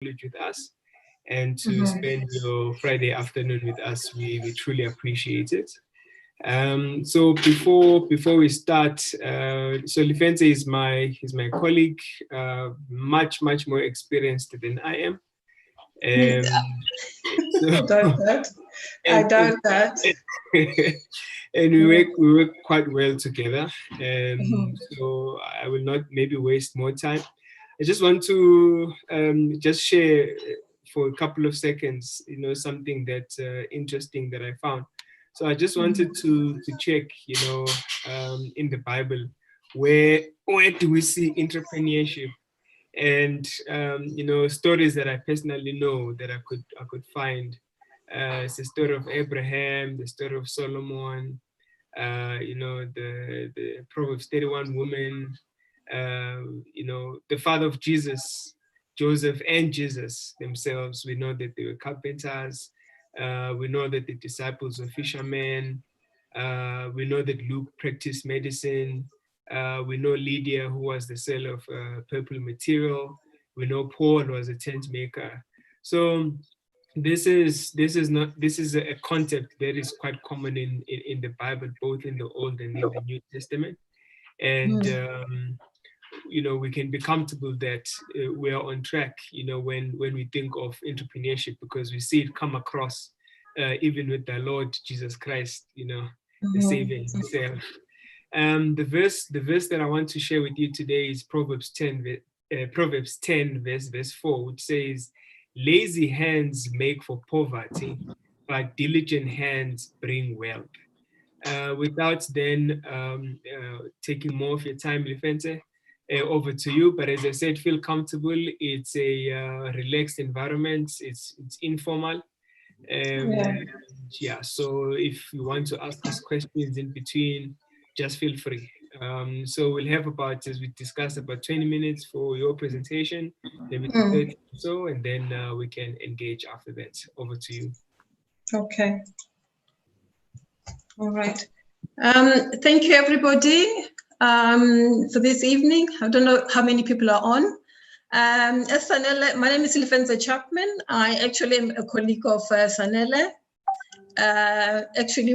knowledge with us and to spend your Friday afternoon with us. We truly appreciate it. So before we start, so Lefentse is my colleague, much more experienced than I am. So, I doubt that. I doubt that. And we work quite well together. So I will not maybe waste more time. I just want to just share for a couple of seconds, something that interesting that I found. So I just wanted to check, in the Bible, where do we see entrepreneurship? And stories that I personally know that I could find. It's the story of Abraham, the story of Solomon, the Proverbs 31 woman, the father of Jesus, Joseph, and Jesus themselves. We know that they were carpenters. We know that the disciples were fishermen. We know that Luke practiced medicine. We know Lydia, who was the seller of purple material. We know Paul was a tent maker. So this is a concept that is quite common in the Bible, both in the Old and in the New Testament. And we can be comfortable that we are on track, when we think of entrepreneurship, because we see it come across even with the Lord Jesus Christ, the Savior himself. The verse that I want to share with you today is Proverbs 10, verse 4, which says, "Lazy hands make for poverty, but diligent hands bring wealth." Without then taking more of your time, Lefentse, over to you. But as I said, feel comfortable. It's a relaxed environment. It's informal. So if you want to ask us questions in between, just feel free. So we'll have about, as we discussed, about 20 minutes for your presentation, maybe 30 or so, and then we can engage after that. Over to you. Okay. All right. Thank you, everybody, for this evening. I don't know how many people are on. As Sanele, my name is Lefentse Chapman. I actually am a colleague of Sanele. Actually,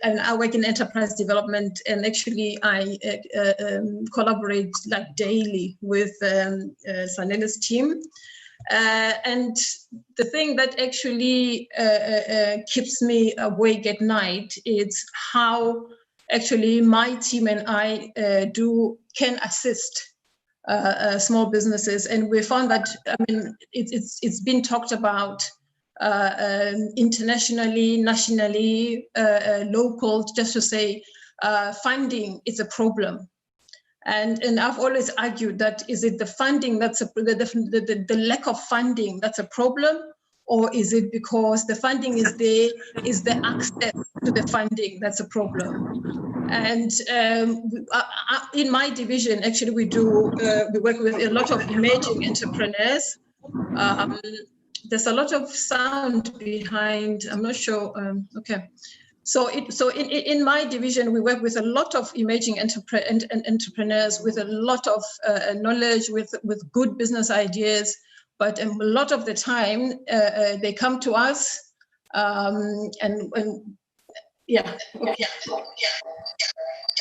I work in enterprise development, and actually I collaborate like daily with Sanele's team. And the thing that actually keeps me awake at night is how actually my team and I can assist small businesses. And we found that, it's been talked about internationally, nationally, local, just to say funding is a problem. And I've always argued that, is it the funding that's the lack of funding that's a problem, or is it because the funding is there, is the access to the funding that's a problem? And in my division, actually, we work with a lot of emerging entrepreneurs. There's a lot of sound behind. I'm not sure. Okay. So in my division, we work with a lot of emerging entrepreneurs with a lot of knowledge, with good business ideas. But a lot of the time, they come to us, and yeah. Okay.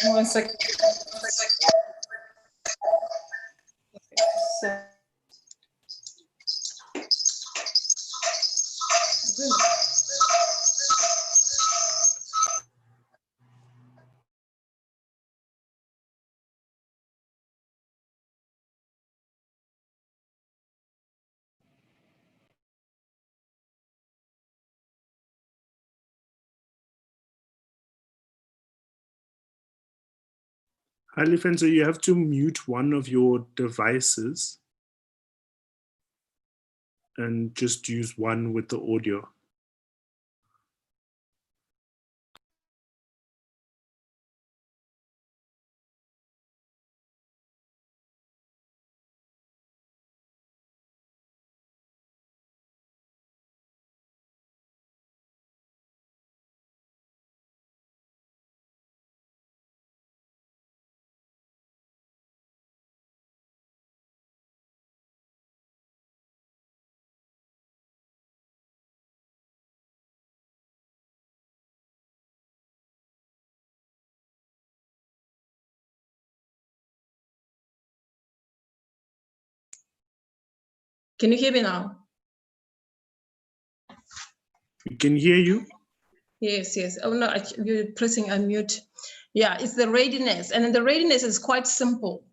One second. Okay. Hi, Lefentse, you have to mute one of your devices and just use one with the audio. Can you hear me now? We can hear you. Yes, yes. Oh no, you're pressing unmute. Yeah, it's the readiness, and then the readiness is quite simple.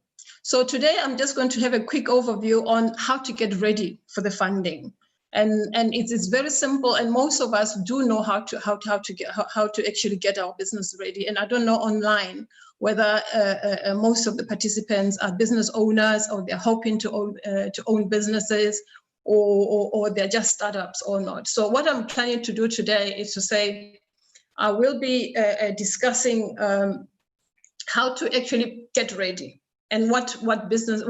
So today I'm just going to have a quick overview on how to get ready for the funding, and it's very simple. And most of us do know how to actually get our business ready. And I don't know online whether most of the participants are business owners, or they're hoping to own businesses, or they're just startups or not. So what I'm planning to do today is to say, I will be discussing how to actually get ready, and what business,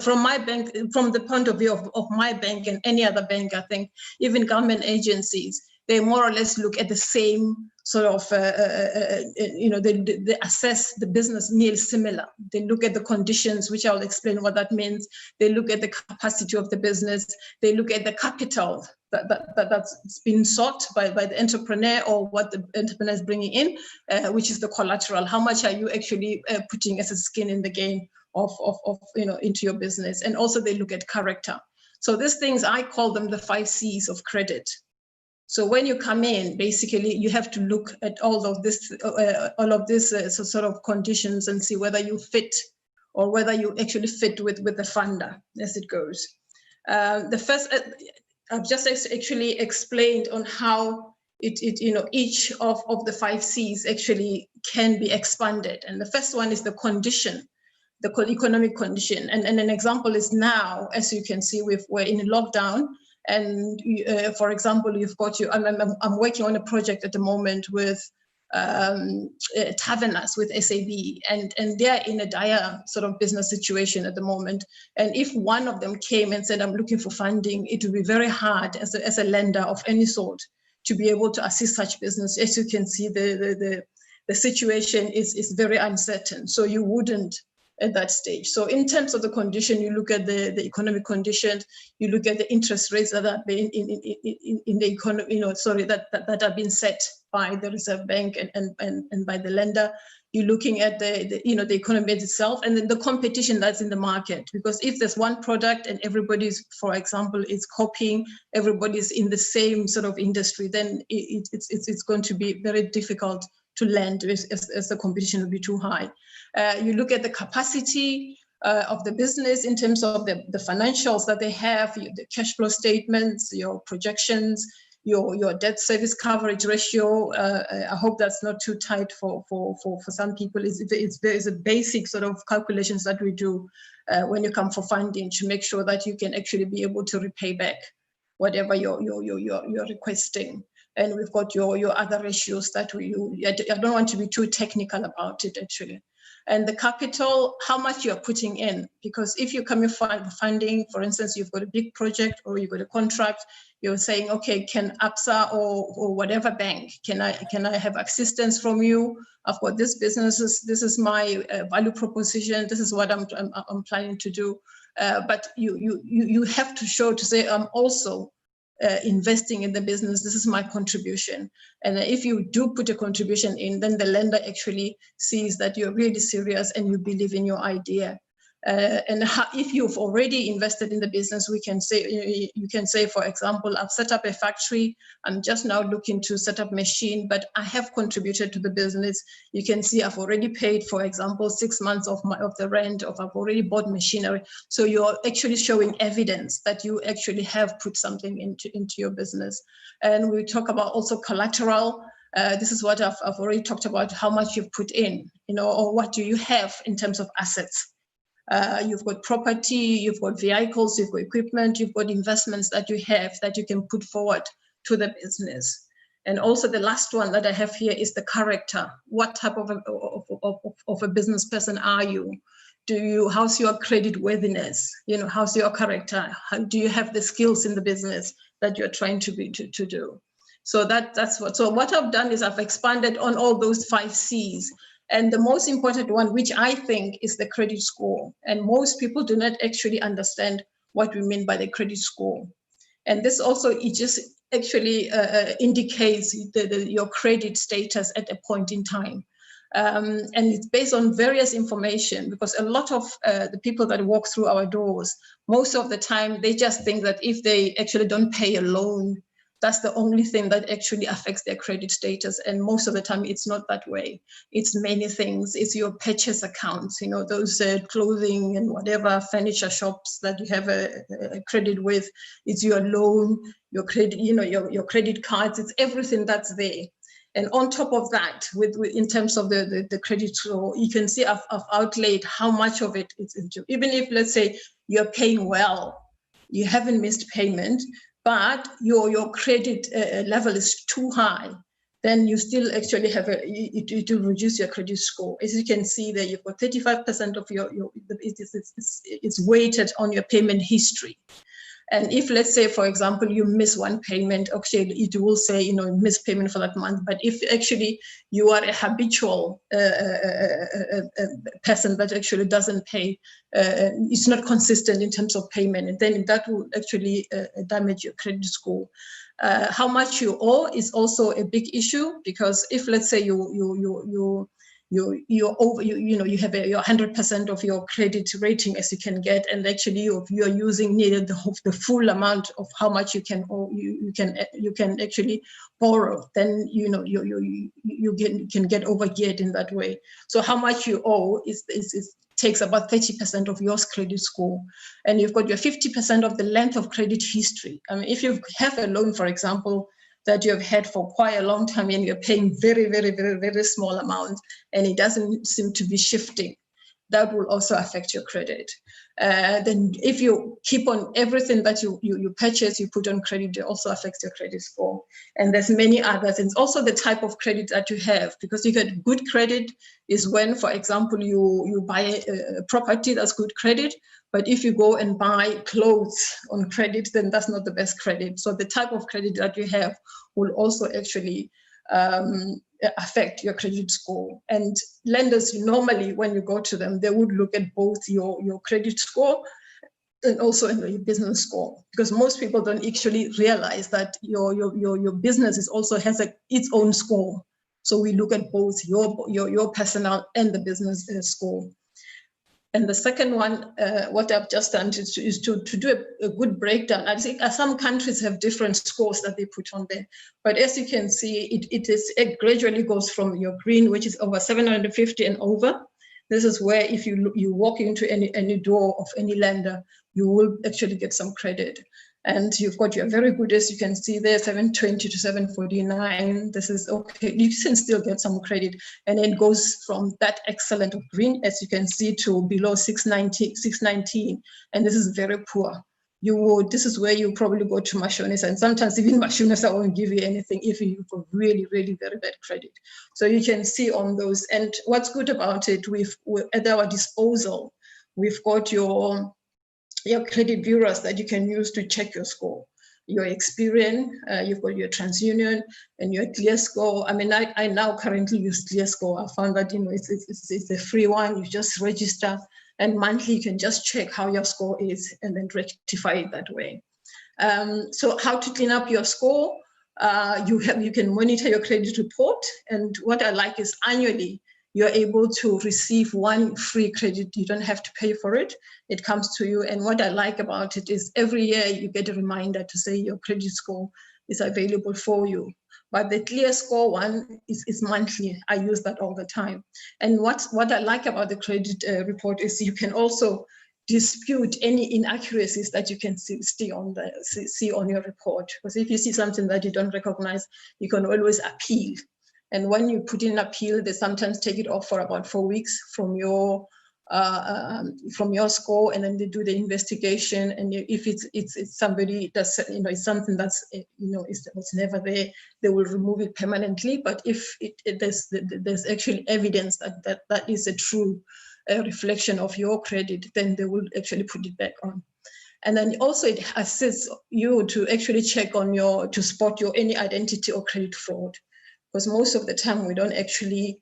from my bank, from the point of view of my bank and any other bank, I think even government agencies, they more or less look at the same sort of, they assess the business nearly similar. They look at the conditions, which I'll explain what that means. They look at the capacity of the business. They look at the capital that's been sought by the entrepreneur, or what the entrepreneur is bringing in, which is the collateral. How much are you actually putting as a skin in the game of into your business? And also they look at character. So these things, I call them the 5 C's of credit. So when you come in, basically you have to look at all of this sort of conditions and see whether you fit, or whether you actually fit with the funder as it goes. The first, I've just actually explained on how each of the 5 C's actually can be expanded. And the first one is the condition, the economic condition. And an example is now, as you can see, we're in lockdown. And for example, you've got I'm working on a project at the moment with taverners, with SAB, and they're in a dire sort of business situation at the moment. And if one of them came and said, I'm looking for funding, it would be very hard as a lender of any sort to be able to assist such business. As you can see, the situation is very uncertain. So you wouldn't at that stage. So in terms of the condition, you look at the economic conditions, you look at the interest rates that are being in the economy, that have been set by the Reserve Bank and by the lender. You're looking at the economy itself, and then the competition that's in the market. Because if there's one product and everybody's, for example, is copying, everybody's in the same sort of industry, then it's going to be very difficult to lend as the competition will be too high. You look at the capacity of the business in terms of the financials that they have, the cash flow statements, your projections, your debt service coverage ratio. I hope that's not too tight for some people. It's a basic sort of calculations that we do when you come for funding, to make sure that you can actually be able to repay back whatever you're requesting. And we've got your other ratios that I don't want to be too technical about it, actually. And the capital, how much you're putting in, because if you come for funding, for instance, you've got a big project or you've got a contract, you're saying, okay, can ABSA or whatever bank, can I have assistance from you? I've got this businesses, this is my value proposition, this is what I'm planning to do. But you have to show, to say, I'm also investing in the business, this is my contribution. And if you do put a contribution in, then the lender actually sees that you're really serious and you believe in your idea. If you've already invested in the business, we can say, you can say, for example, I've set up a factory, I'm just now looking to set up machine, but I have contributed to the business. You can see I've already paid, for example, 6 months of the rent, or I've already bought machinery. So you're actually showing evidence that you actually have put something into your business. And we talk about also collateral. This is what I've already talked about, how much you've put in, or what do you have in terms of assets. You've got property, you've got vehicles, you've got equipment, you've got investments that you have that you can put forward to the business. And also the last one that I have here is the character. What type of a business person are you? How's your credit worthiness? How's your character? Do you have the skills in the business that you're trying to do? So that's what I've done is I've expanded on all those 5 C's. And the most important one, which I think is the credit score. And most people do not actually understand what we mean by the credit score. And this also, it just actually indicates your credit status at a point in time. And it's based on various information, because a lot of the people that walk through our doors, most of the time, they just think that if they actually don't pay a loan, that's the only thing that actually affects their credit status. And most of the time, it's not that way. It's many things. It's your purchase accounts, you know, those clothing and whatever furniture shops that you have a credit with. It's your loan, your credit, you know, your credit cards. It's everything that's there. And on top of that, with in terms of the credit score, you can see I've outlaid how much of it is into. Even if, let's say, you're paying well, you haven't missed payment, but your credit level is too high, then you still actually have it will reduce your credit score. As you can see there, you've got 35% of it's weighted on your payment history. And if, let's say, for example, you miss one payment, actually it will say, you know, miss payment for that month. But if actually you are a habitual person that actually doesn't pay, it's not consistent in terms of payment, and then that will actually damage your credit score. How much you owe is also a big issue, because if, let's say, you have your 100% of your credit rating as you can get, and actually you are using nearly the full amount of how much you can owe, you can actually borrow, then you can get overgeared in that way. So how much you owe takes about 30% of your credit score, and you've got your 50% of the length of credit history. I mean, if you have a loan, for example, that you have had for quite a long time, and you're paying very, very, very, very small amounts, and it doesn't seem to be shifting, that will also affect your credit. Then if you keep on everything that you purchase, you put on credit, it also affects your credit score. And there's many others. And also the type of credit that you have, because you get good credit is when, for example, you buy a property, that's good credit. But if you go and buy clothes on credit, then that's not the best credit. So the type of credit that you have will also actually affect your credit score. And lenders, normally, when you go to them, they would look at both your credit score and also your business score, because most people don't actually realize that your business also has its own score. So we look at both your personal and the business score. And the second one, what I've just done is to do a good breakdown. I think some countries have different scores that they put on there. But as you can see, it gradually goes from your green, which is over 750 and over. This is where if you walk into any door of any lender, you will actually get some credit. And you've got your very good, as you can see there, 720 to 749. This is okay. You can still get some credit. And then it goes from that excellent of green, as you can see, to below 619. And this is very poor. This is where you probably go to Mashonis, and sometimes even Mashonis won't give you anything if you have really, really very bad credit. So you can see on those. And what's good about it, at our disposal, we've got your credit bureaus that you can use to check your score. Your Experian, you've got your TransUnion and your ClearScore. I mean, I now currently use ClearScore. I found that it's a free one. You just register, and monthly you can just check how your score is and then rectify it that way. So how to clean up your score? You can monitor your credit report, and what I like is annually you're able to receive one free credit. You don't have to pay for it. It comes to you. And what I like about it is every year you get a reminder to say your credit score is available for you. But the ClearScore one is monthly. I use that all the time. And what I like about the credit report is you can also dispute any inaccuracies that you can see on your report. Because if you see something that you don't recognize, you can always appeal. And when you put in an appeal, they sometimes take it off for about 4 weeks from your score, and then they do the investigation. And if it's somebody that's it's something that's it's never there, they will remove it permanently. But if there's actually evidence that is a true reflection of your credit, then they will actually put it back on. And then also it assists you to actually check on to spot any identity or credit fraud. Because most of the time we don't actually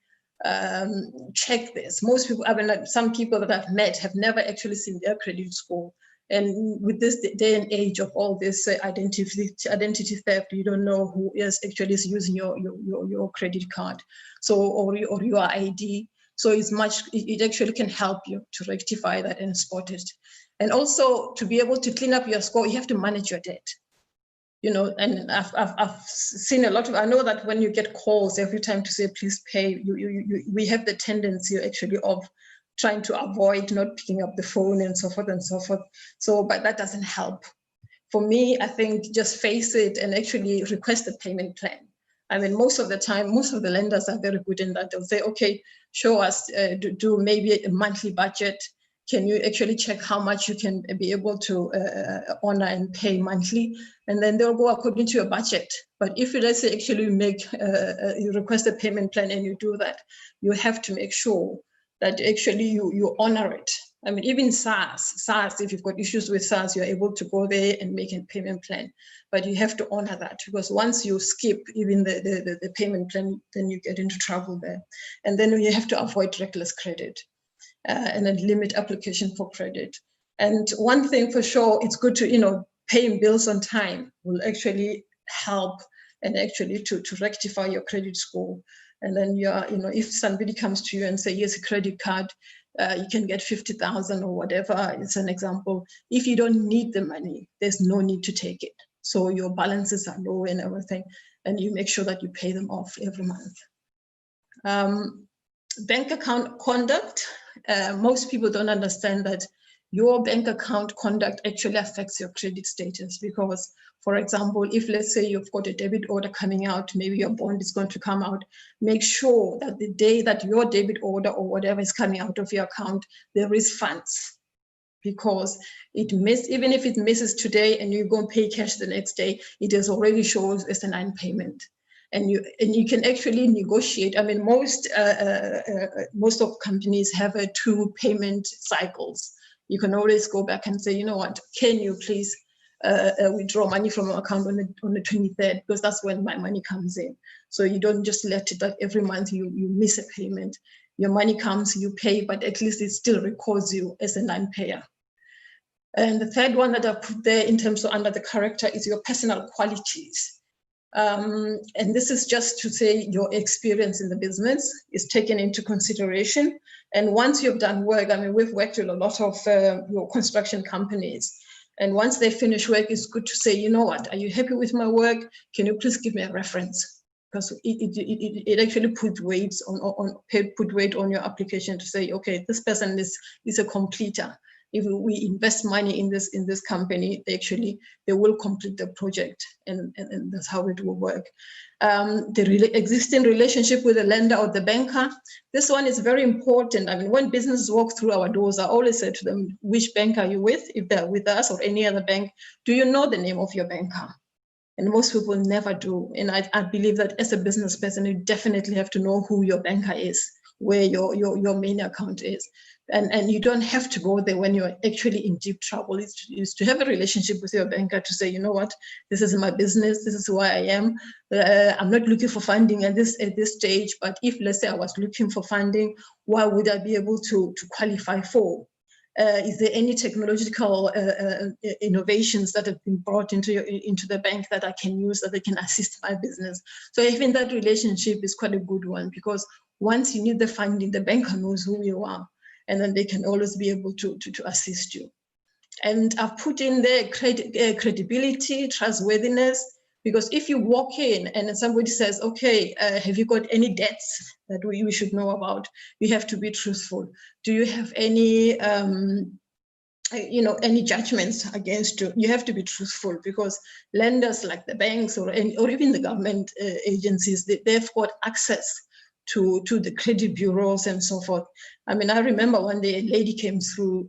check this. Most people, some people that I've met have never actually seen their credit score. And with this day and age of all this identity theft, you don't know who is actually using your credit card, so or your ID. So it actually can help you to rectify that and spot it. And also to be able to clean up your score, you have to manage your debt. You know, and I've seen a lot of, I know that when you get calls every time to say, please pay, we have the tendency actually of trying to avoid not picking up the phone and so forth and so forth. So, but that doesn't help. For me, I think just face it and actually request a payment plan. I mean, most of the time, most of the lenders are very good in that. They'll say, okay, show us, do maybe a monthly budget. Can you actually check how much you can be able to honor and pay monthly? And then they'll go according to your budget. But if you, let's say, actually you request a payment plan and you do that, you have to make sure that actually you honor it. I mean, even SaaS, if you've got issues with SaaS, you're able to go there and make a payment plan. But you have to honor that, because once you skip even the payment plan, then you get into trouble there. And then you have to avoid reckless credit. And then limit application for credit. And one thing for sure, it's good to, paying bills on time will actually help and actually to rectify your credit score. And then if somebody comes to you and say, here's a credit card, you can get 50,000 or whatever, it's an example. If you don't need the money, there's no need to take it. So your balances are low and everything, and you make sure that you pay them off every month. Bank account conduct. Most people don't understand that your bank account conduct actually affects your credit status, because, for example, if let's say you've got a debit order coming out, maybe your bond is going to come out, make sure that the day that your debit order or whatever is coming out of your account, there is funds, because even if it misses today and you go and pay cash the next day, it is already shows as a non-payment. And you can actually negotiate. I mean, most of companies have 2 payment cycles. You can always go back and say, you know what, can you please withdraw money from my account on the 23rd, because that's when my money comes in. So you don't just let it that every month you miss a payment. Your money comes, you pay, but at least it still records you as a non-payer. And the third one that I put there in terms of under the character is your personal qualities. And this is just to say your experience in the business is taken into consideration. And once you've done work, I mean, we've worked with a lot of your construction companies. And once they finish work, it's good to say, you know what, are you happy with my work? Can you please give me a reference? Because it actually put weight on your application to say, okay, this person is a completer. If we invest money in this company, they will complete the project, and that's how it will work. The existing relationship with the lender or the banker, this one is very important. I mean, when businesses walk through our doors, I always say to them, which bank are you with? If they're with us or any other bank, do you know the name of your banker? And most people never do. And I believe that as a business person, you definitely have to know who your banker is, where your main account is. And you don't have to go there when you're actually in deep trouble. It's to have a relationship with your banker to say, you know what, this is my business, this is who I am. I'm not looking for funding at this stage, but if, let's say, I was looking for funding, what would I be able to qualify for? Is there any technological innovations that have been brought into the bank that I can use, that they can assist my business? So I think that relationship is quite a good one, because once you need the funding, the banker knows who you are, and then they can always be able to assist you. And I've put in there credibility, trustworthiness, because if you walk in and somebody says, okay, have you got any debts that we should know about? You have to be truthful. Do you have any, any judgments against you? You have to be truthful, because lenders like the banks or even the government agencies, they've got access to the credit bureaus and so forth. I mean, I remember one day a lady came through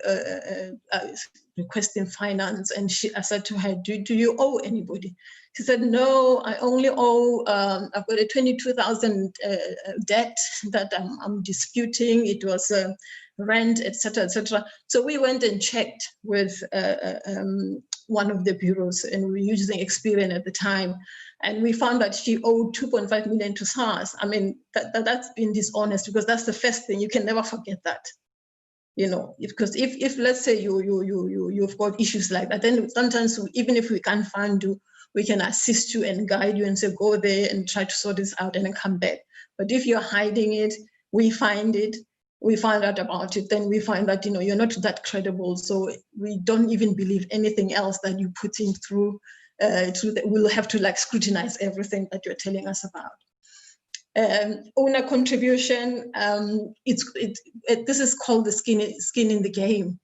requesting finance, and I said to her, do you owe anybody? She said, no, I only owe, I've got a 22,000 debt that I'm disputing. It was rent, etc., etc. So we went and checked with one of the bureaus, and we were using Experian at the time. And we found that she owed 2.5 million to SARS. I mean, that's been dishonest, because that's the first thing. You can never forget that. because if let's say you've got issues like that, then sometimes even if we can't fund you, we can assist you and guide you and say, go there and try to sort this out and then come back. But if you're hiding it, we find out about it, then we find that, you're not that credible. So we don't even believe anything else that you put in through we'll have to scrutinize everything that you're telling us about. Owner contribution, this is called the skin in the game.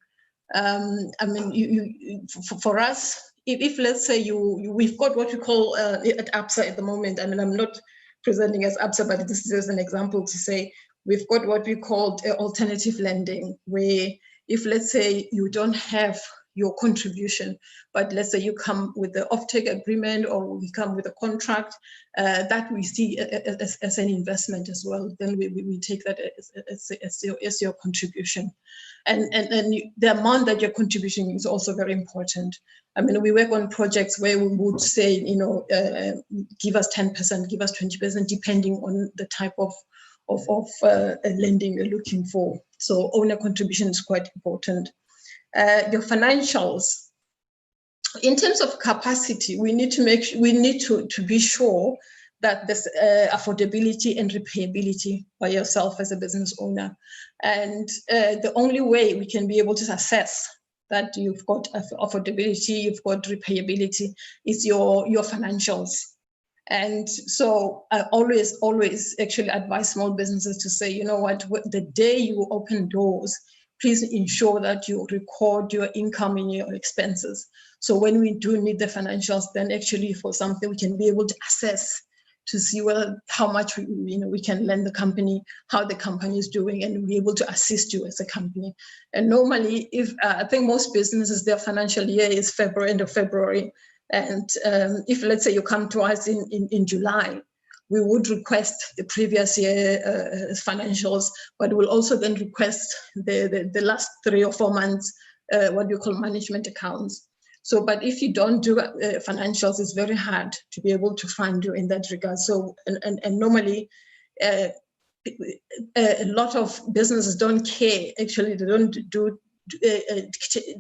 I mean, for us, if let's say we've got what we call at ABSA at the moment. I mean, I'm not presenting as ABSA, but this is just an example to say we've got what we call alternative lending, where if let's say you don't have your contribution, but let's say you come with the offtake agreement or we come with a contract that we see as an investment as well, then we take that as your contribution. And the amount that you're contributing is also very important. I mean, we work on projects where we would say, give us 10%, give us 20%, depending on the type of lending you're looking for. So owner contribution is quite important. Your financials. In terms of capacity, we need to be sure that there's affordability and repayability by yourself as a business owner. And the only way we can be able to assess that you've got affordability, you've got repayability, is your financials. And so I always actually advise small businesses to say, you know what, the day you open doors, please ensure that you record your income and your expenses. So when we do need the financials, then actually for something we can be able to assess to see how much we can lend the company, how the company is doing, and be able to assist you as a company. And normally, I think most businesses, their financial year is end of February. And if let's say you come to us in July, we would request the previous year financials, but we'll also then request the last 3 or 4 months, what you call management accounts. So, but if you don't do financials, it's very hard to be able to find you in that regard. So, and normally, a lot of businesses don't care. Actually, they don't do.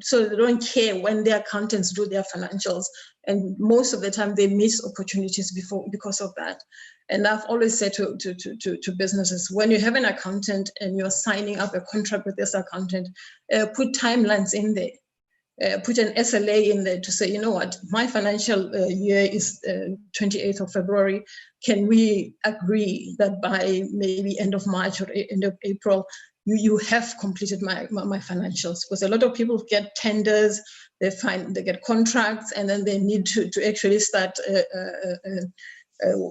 So they don't care when their accountants do their financials, and most of the time they miss opportunities because of that. And I've always said to businesses, when you have an accountant and you're signing up a contract with this accountant, put timelines in there, put an SLA in there to say, you know what, my financial year is 28th of February. Can we agree that by maybe end of March or end of April, you have completed my financials? Because a lot of people get tenders, they get contracts, and then they need to actually start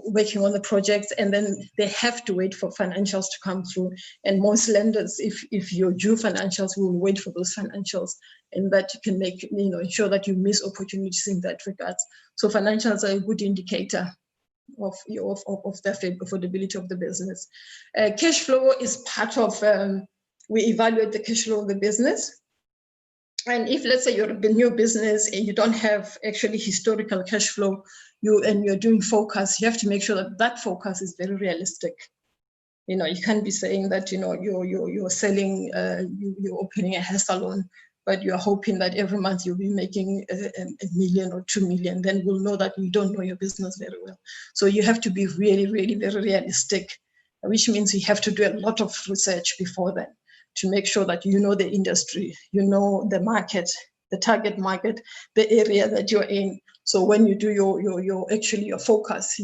working on the projects, and then they have to wait for financials to come through. And most lenders, if you're due financials, will wait for those financials, and that you can make, ensure that you miss opportunities in that regard. So financials are a good indicator of the affordability of the business. Cash flow is part of, we evaluate the cash flow of the business. And if let's say you're a new business and you don't have actually historical cash flow, you're doing forecast, you have to make sure that forecast is very realistic. You can't be saying that you're selling, you're opening a hair salon, but you're hoping that every month you'll be making a million or 2 million. Then we'll know that you don't know your business very well. So you have to be really, really very realistic, which means you have to do a lot of research before then to make sure that you know the industry, you know the market, the target market, the area that you're in. So when you do your forecast,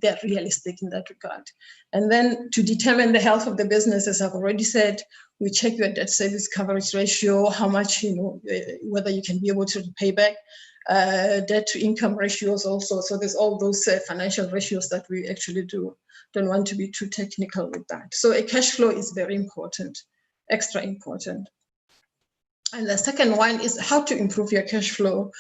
they're realistic in that regard. And then to determine the health of the business, as I've already said, we check your debt service coverage ratio, how much, whether you can be able to pay back, debt to income ratios also. So there's all those financial ratios that we actually don't want to be too technical with that. So a cash flow is very important, extra important. And the second one is how to improve your cash flow.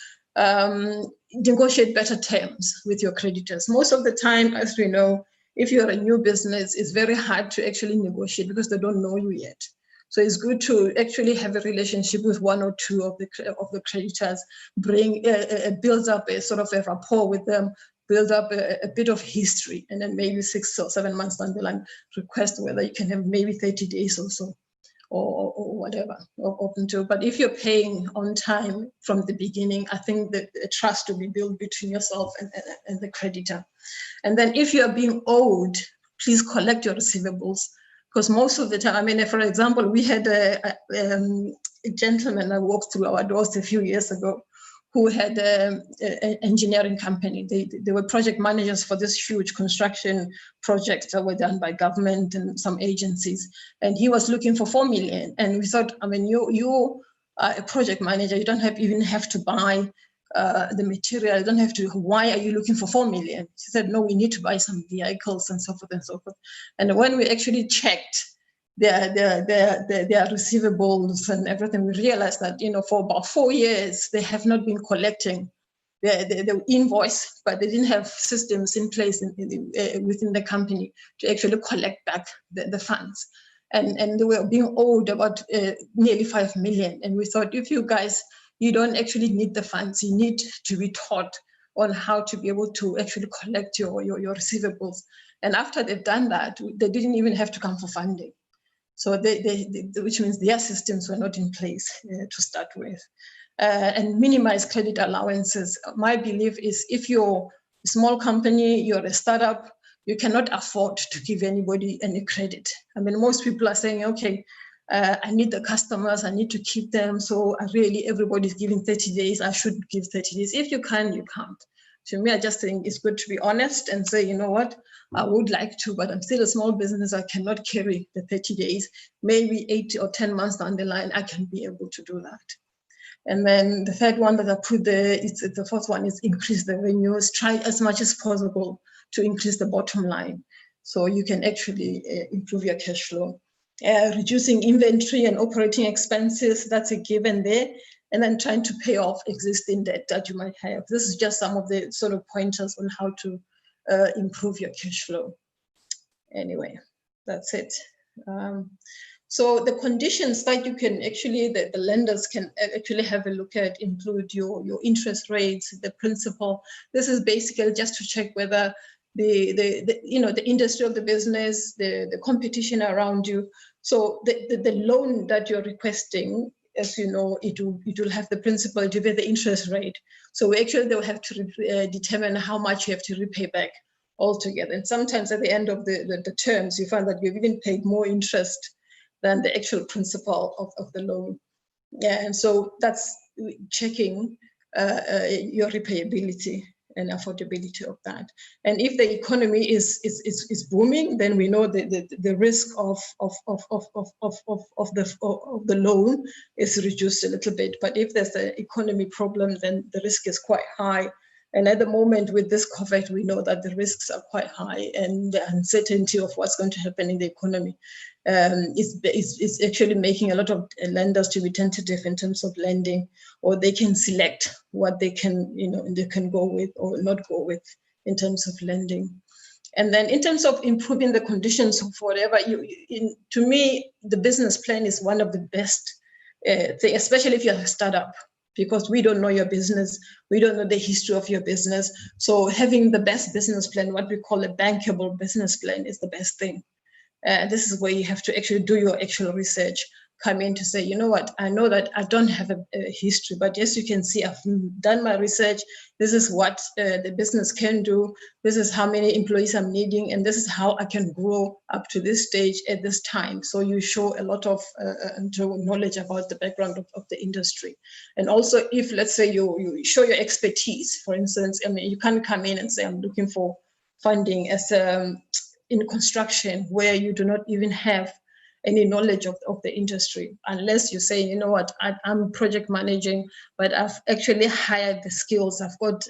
Negotiate better terms with your creditors. Most of the time, as we know, if you're a new business, it's very hard to actually negotiate because they don't know you yet. So it's good to actually have a relationship with 1 or 2 of the creditors, build up a sort of a rapport with them, build up a bit of history, and then maybe 6 or 7 months down the line, request whether you can have maybe 30 days or so or whatever, or open to. But if you're paying on time from the beginning, I think that the trust will be built between yourself and the creditor. And then if you are being owed, please collect your receivables. Because most of the time, I mean, for example, we had a gentleman that walked through our doors a few years ago who had an engineering company. They were project managers for this huge construction projects that were done by government and some agencies. And he was looking for 4 million. And we thought, I mean, you are a project manager. You don't even have to buy the material. You don't have to. Why are you looking for 4 million? He said, no, we need to buy some vehicles and so forth and so forth. And when we actually checked their receivables and everything, we realized that, you know, for about 4 years, they have not been collecting the invoice, but they didn't have systems in place within the company to actually collect back the funds. And they were being owed about nearly 5 million. And we thought, if you guys, you don't actually need the funds, you need to be taught on how to be able to actually collect your receivables. And after they've done that, they didn't even have to come for funding. So which means their systems were not in place to start with. And minimize credit allowances. My belief is if you're a small company, you're a startup, you cannot afford to give anybody any credit. I mean, most people are saying, okay, I need the customers, I need to keep them. So everybody's giving 30 days, I should give 30 days. If you can, you can't. To me, I just think it's good to be honest and say, you know what, I would like to, but I'm still a small business. I cannot carry the 30 days. Maybe 8 or 10 months down the line, I can be able to do that. And then the third one that I put there, the fourth one is increase the revenues. Try as much as possible to increase the bottom line so you can actually improve your cash flow. Reducing inventory and operating expenses, that's a given there. And then trying to pay off existing debt that you might have. This is just some of the sort of pointers on how to improve your cash flow. Anyway, that's it. So the conditions that you can actually, the lenders can actually have a look at include your interest rates, the principal. This is basically just to check whether the industry of the business, the competition around you. So the loan that you're requesting, as you know, it will have the principal, it will be the interest rate. So actually they'll have to determine how much you have to repay back altogether. And sometimes at the end of the terms, you find that you've even paid more interest than the actual principal of the loan. Yeah, and so that's checking your repayability and affordability of that. And if the economy is booming, then we know the risk of the loan is reduced a little bit. But if there's an economy problem, then the risk is quite high. And at the moment with this COVID, we know that the risks are quite high, and the uncertainty of what's going to happen in the economy is actually making a lot of lenders to be tentative in terms of lending, or they can select what they can, they can go with or not go with in terms of lending. And then in terms of improving the conditions of whatever, to me, the business plan is one of the best things, especially if you're a startup, because we don't know your business, we don't know the history of your business. So having the best business plan, what we call a bankable business plan, is the best thing. This is where you have to actually do your actual research, come in to say, you know what, I know that I don't have a history, but yes, you can see I've done my research. This is what the business can do. This is how many employees I'm needing, and this is how I can grow up to this stage at this time. So you show a lot of knowledge about the background of the industry. And also, if let's say you show your expertise, for instance, I mean, you can't come in and say, I'm looking for funding as in construction, where you do not even have any knowledge of the industry, unless you say, you know what, I'm project managing, but I've actually hired the skills. I've got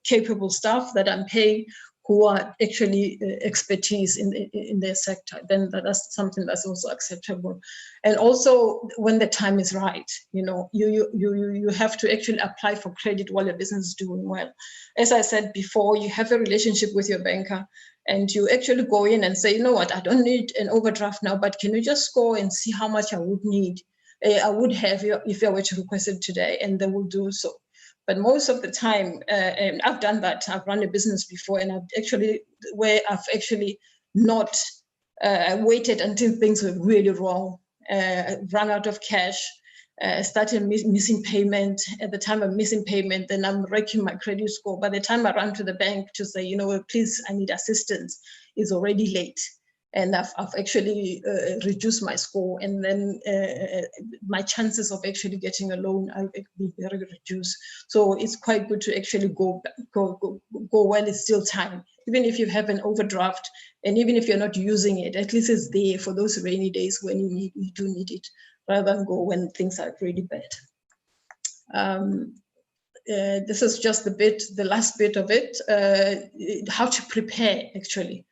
capable staff that I'm paying who are actually expertise in their sector. Then that's something that's also acceptable. And also, when the time is right, you have to actually apply for credit while your business is doing well. As I said before, you have a relationship with your banker, and you actually go in and say, you know what, I don't need an overdraft now, but can you just go and see how much I would need, I would have if I were to request it today, and they will do so. But most of the time, and I've done that, I've run a business before, and I've actually not waited until things were really wrong run out of cash, started missing payment. At the time of missing payment, then I'm wrecking my credit score. By the time I run to the bank to say, you know, please, I need assistance, it's already late. And I've actually reduced my score, and then my chances of actually getting a loan are very reduced. So it's quite good to actually go while it's still time. Even if you have an overdraft, and even if you're not using it, at least it's there for those rainy days when you do need it, rather than go when things are really bad. This is just the last bit of it, how to prepare actually.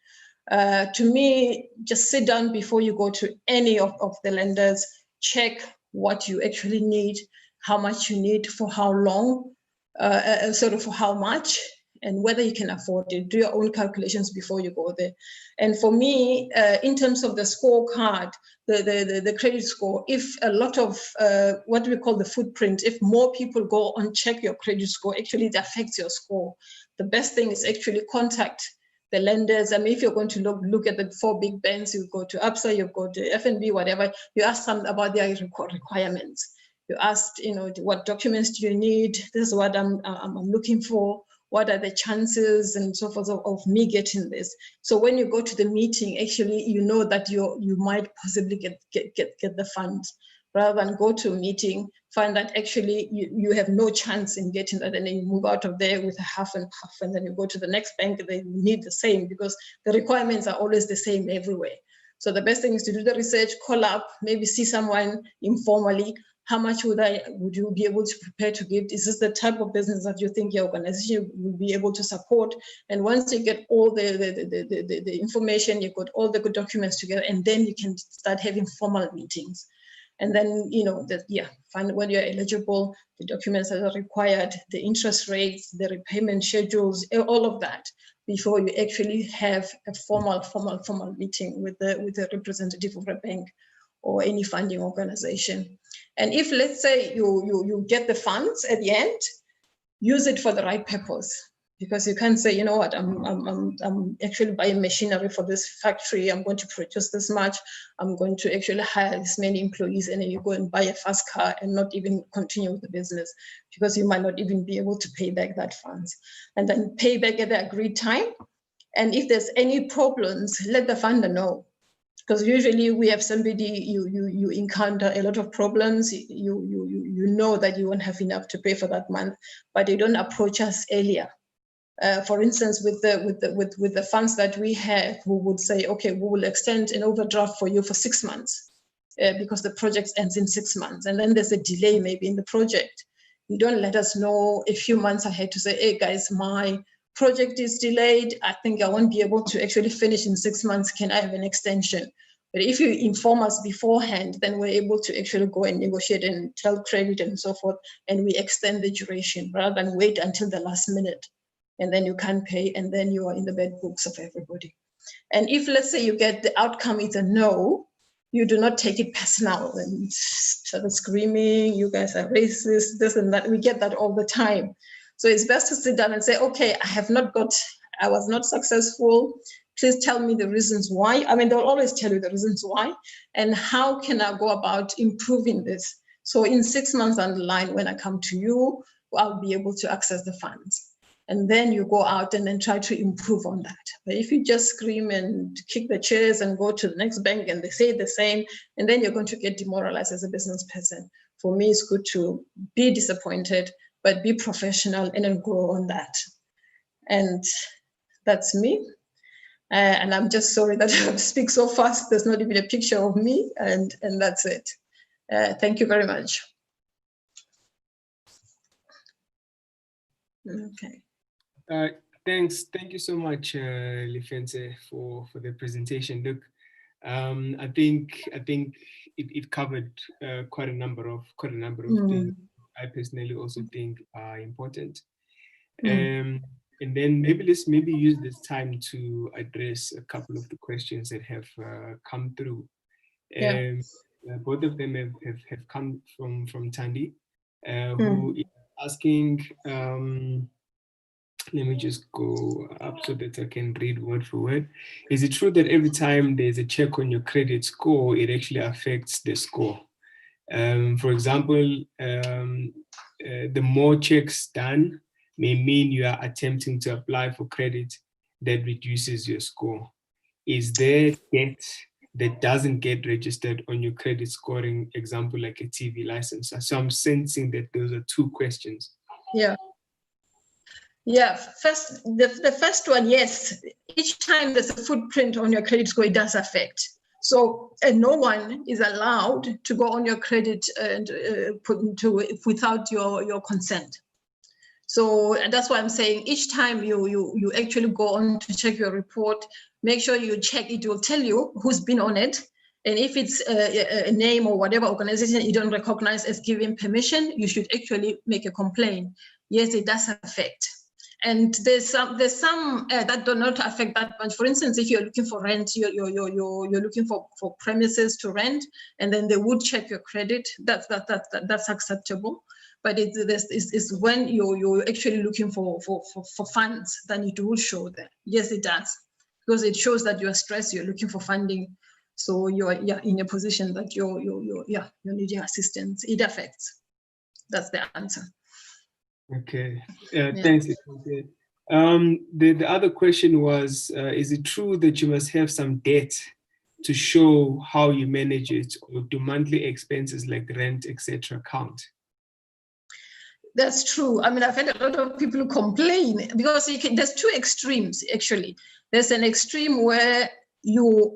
To me, just sit down before you go to any of the lenders, check what you actually need, how much you need, for how long, sort of for how much, and whether you can afford it. Do your own calculations before you go there. And for me, in terms of the scorecard, the credit score, if a lot of what we call the footprint, if more people go and check your credit score, actually it affects your score. The best thing is actually contact the lenders. I mean, if you're going to look at the 4 big banks, you go to ABSA, you go to FNB, whatever, you ask them about their requirements. You ask, you know, what documents do you need? This is what I'm looking for. What are the chances and so forth of me getting this? So when you go to the meeting, actually, you know that you might possibly get the funds, rather than go to a meeting, find that actually you have no chance in getting that, and then you move out of there with a half and half, and then you go to the next bank, they need the same, because the requirements are always the same everywhere. So the best thing is to do the research, call up, maybe see someone informally. How much would you be able to prepare to give? Is this the type of business that you think your organization will be able to support? And once you get all the information, you've got all the good documents together, and then you can start having formal meetings. And then, you know, find when you're eligible, the documents that are required, the interest rates, the repayment schedules, all of that, before you actually have a formal meeting with the representative of a bank or any funding organization. And if, let's say, you get the funds at the end, use it for the right purpose. Because you can't say, you know what, I'm actually buying machinery for this factory, I'm going to produce this much, I'm going to actually hire this many employees, and then you go and buy a fast car and not even continue with the business, because you might not even be able to pay back that funds. And then pay back at the agreed time. And if there's any problems, let the funder know. Because usually we have somebody, you encounter a lot of problems, you know that you won't have enough to pay for that month, but they don't approach us earlier. For instance, with the funds that we have, we would say, okay, we will extend an overdraft for you for 6 months because the project ends in 6 months. And then there's a delay maybe in the project. You don't let us know a few months ahead to say, hey guys, my project is delayed. I think I won't be able to actually finish in 6 months. Can I have an extension? But if you inform us beforehand, then we're able to actually go and negotiate and tell credit and so forth, and we extend the duration rather than wait until the last minute. And then you can't pay, and then you are in the bad books of everybody. And if, let's say, you get the outcome is a no, you do not take it personal and start screaming, you guys are racist, this and that. We get that all the time. So it's best to sit down and say, okay, I was not successful. Please tell me the reasons why. I mean, they'll always tell you the reasons why, and how can I go about improving this? So in 6 months down the line, when I come to you, I'll be able to access the funds. And then you go out and then try to improve on that. But if you just scream and kick the chairs and go to the next bank and they say the same, and then you're going to get demoralized as a business person. For me, it's good to be disappointed, but be professional and then grow on that. And that's me. And I'm just sorry that I speak so fast. There's not even a picture of me, and that's it. Thank you very much. Okay. Thanks. Thank you so much, Lefentse, for the presentation. Look, I think it covered quite a number of things I personally also think are important. And then maybe let's use this time to address a couple of the questions that have come through. Both of them have come from Thandi, who is asking let me just go up so that I can read word for word. Is it true that every time there's a check on your credit score, it actually affects the score? For example, the more checks done may mean you are attempting to apply for credit that reduces your score. Is there debt that doesn't get registered on your credit scoring, example, like a TV license? So I'm sensing that those are two questions. Yeah. Yeah, the first one, yes. Each time there's a footprint on your credit score, it does affect. So no one is allowed to go on your credit and put into without your consent. So that's why I'm saying each time you actually go on to check your report, make sure you check. It will tell you who's been on it. And if it's a name or whatever organization you don't recognize as giving permission, you should actually make a complaint. Yes, it does affect. And there's some that do not affect that much. For instance, if you're looking for rent, you're looking for premises to rent, and then they would check your credit. That's acceptable. But it's when you're actually looking for funds, then it will show that. Yes, it does, because it shows that you're stressed. You're looking for funding, so you're in a position that you're needing assistance. It affects. That's the answer. Okay, thanks. The other question was, is it true that you must have some debt to show how you manage it, or do monthly expenses like rent, etc. count? That's true. I mean, I've had a lot of people complain because there's two extremes, actually. There's an extreme where you're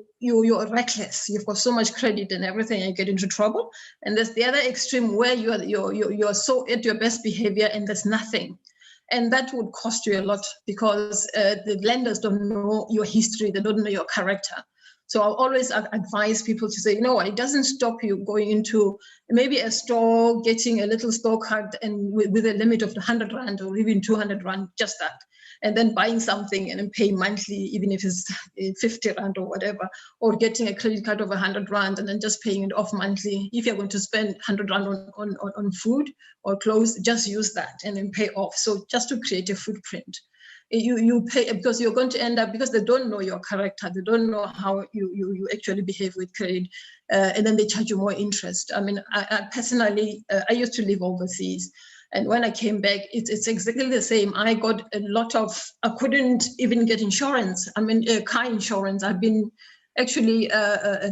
reckless, you've got so much credit and everything, and you get into trouble. And there's the other extreme where you're so at your best behavior and there's nothing. And that would cost you a lot because the lenders don't know your history, they don't know your character. So I'll always advise people to say, you know what, it doesn't stop you going into maybe a store, getting a little store card and with a limit of 100 Rand or even 200 Rand, just that. And then buying something and then pay monthly, even if it's 50 Rand or whatever, or getting a credit card of 100 Rand and then just paying it off monthly. If you're going to spend 100 Rand on food or clothes, just use that and then pay off. So just to create a footprint. You pay because you're going to end up, because they don't know your character, they don't know how you actually behave with credit, and then they charge you more interest. I mean, I personally, I used to live overseas, and when I came back, it's exactly the same. I got a lot of, I couldn't even get insurance. I mean, car insurance. I've been actually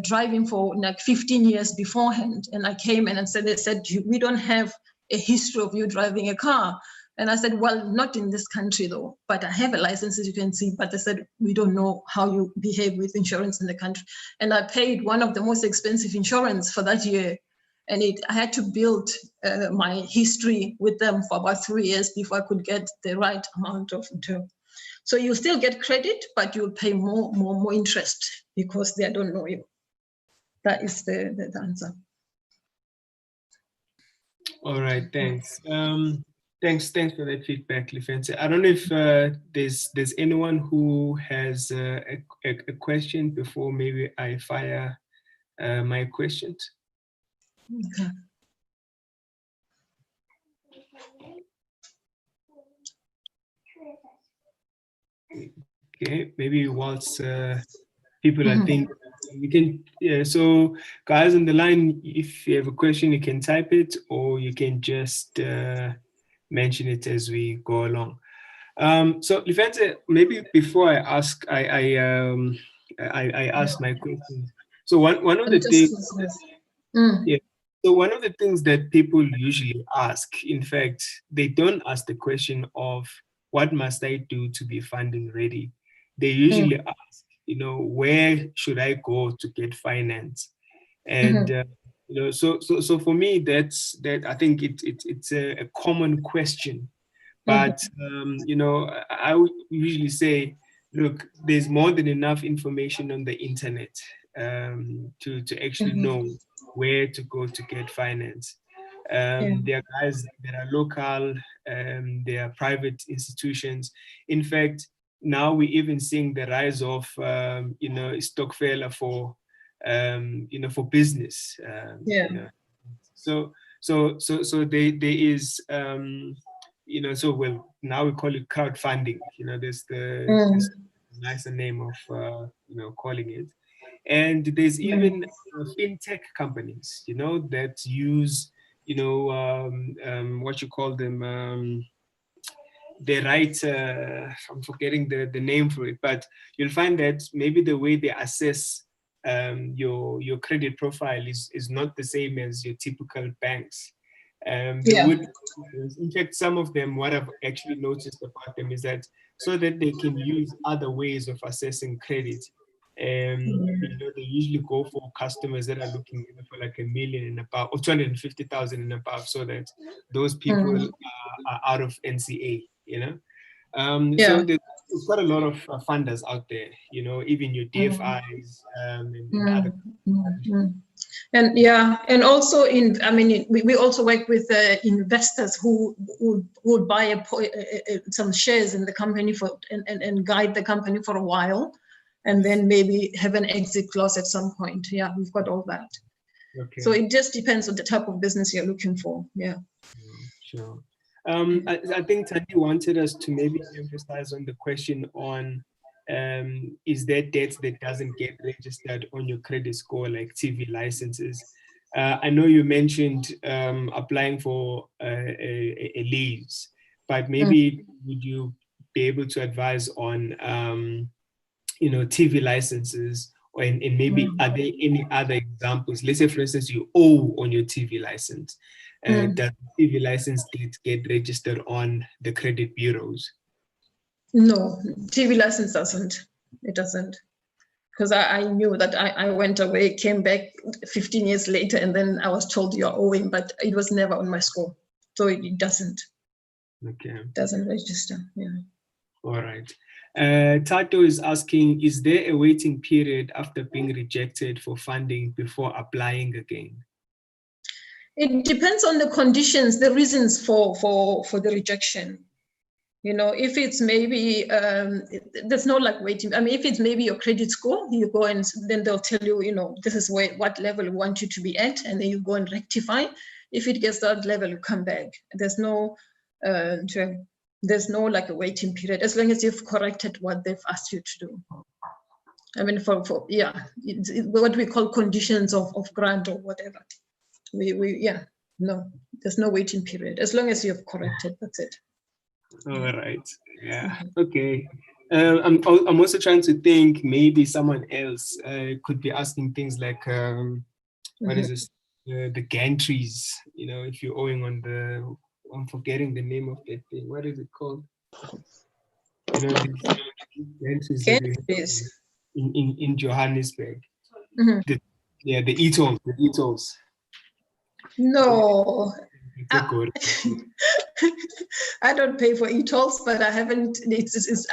driving for like 15 years beforehand, and I came in and they said, we don't have a history of you driving a car. And I said, well, not in this country though, but I have a license, as you can see. But they said, we don't know how you behave with insurance in the country. And I paid one of the most expensive insurance for that year. And I had to build my history with them for about 3 years before I could get the right amount of term. So you still get credit, but you'll pay more interest because they don't know you. That is the answer. All right, thanks. Thanks for that feedback, Lefentse. I don't know if there's anyone who has a question before maybe I fire my questions. Okay. Okay, maybe whilst people are thinking, we can. So, guys on the line, if you have a question, you can type it, or you can just mention it as we go along. So, Lefentse, maybe before I ask, I ask my question. So one of the things, yeah. So one of the things that people usually ask, in fact, they don't ask the question of what must I do to be funding ready. They usually ask, where should I go to get finance? And so for me, that I think it's a common question. But I would usually say, look, there's more than enough information on the internet to actually know where to go to get finance. There are guys that are local, there are private institutions. In fact, now we're even seeing the rise of stokvel for for business. So there is so now we call it crowdfunding. There's this nicer name of, calling it. And there's even fintech companies, that use, what you call them, they write, I'm forgetting the name for it, but you'll find that maybe the way they assess your credit profile is not the same as your typical banks. In fact, some of them, what I've actually noticed about them is that so that they can use other ways of assessing credit, they usually go for customers that are looking for like $1 million and above, or 250,000 and above, so that those people are out of NCA, So there's quite a lot of funders out there, even your DFIs and other. And also we also work with investors who would buy some shares in the company and guide the company for a while, and then maybe have an exit clause at some point. Yeah, we've got all that. Okay. So it just depends on the type of business you're looking for. Yeah. Sure. I think Tandi wanted us to maybe emphasize on the question on is there debt that doesn't get registered on your credit score, like TV licenses? I know you mentioned applying for a lease, but maybe would you be able to advise on TV licenses, and maybe are there any other examples? Let's say, for instance, you owe on your TV license. Does the TV license get registered on the credit bureaus? No, TV license doesn't. It doesn't. Because I knew that I went away, came back 15 years later, and then I was told you're owing, but it was never on my score. So it doesn't. Okay. It doesn't register. Yeah. All right. Tato is asking, is there a waiting period after being rejected for funding before applying again? It depends on the conditions, the reasons for the rejection. If it's maybe, there's no like waiting. I mean, if it's maybe your credit score, you go and then they'll tell you, this is what level we want you to be at, and then you go and rectify. If it gets that level, you come back. There's no like a waiting period, as long as you've corrected what they've asked you to do. I mean, it's what we call conditions of grant or whatever. No, there's no waiting period. As long as you've corrected, that's it. All right. Yeah. Okay. I'm also trying to think maybe someone else could be asking things like, what is this? The gantries. If you're owing on I'm forgetting the name of that thing. What is it called? The gantries in Johannesburg. The e-tolls. No. I don't pay for e-tolls, but I haven't.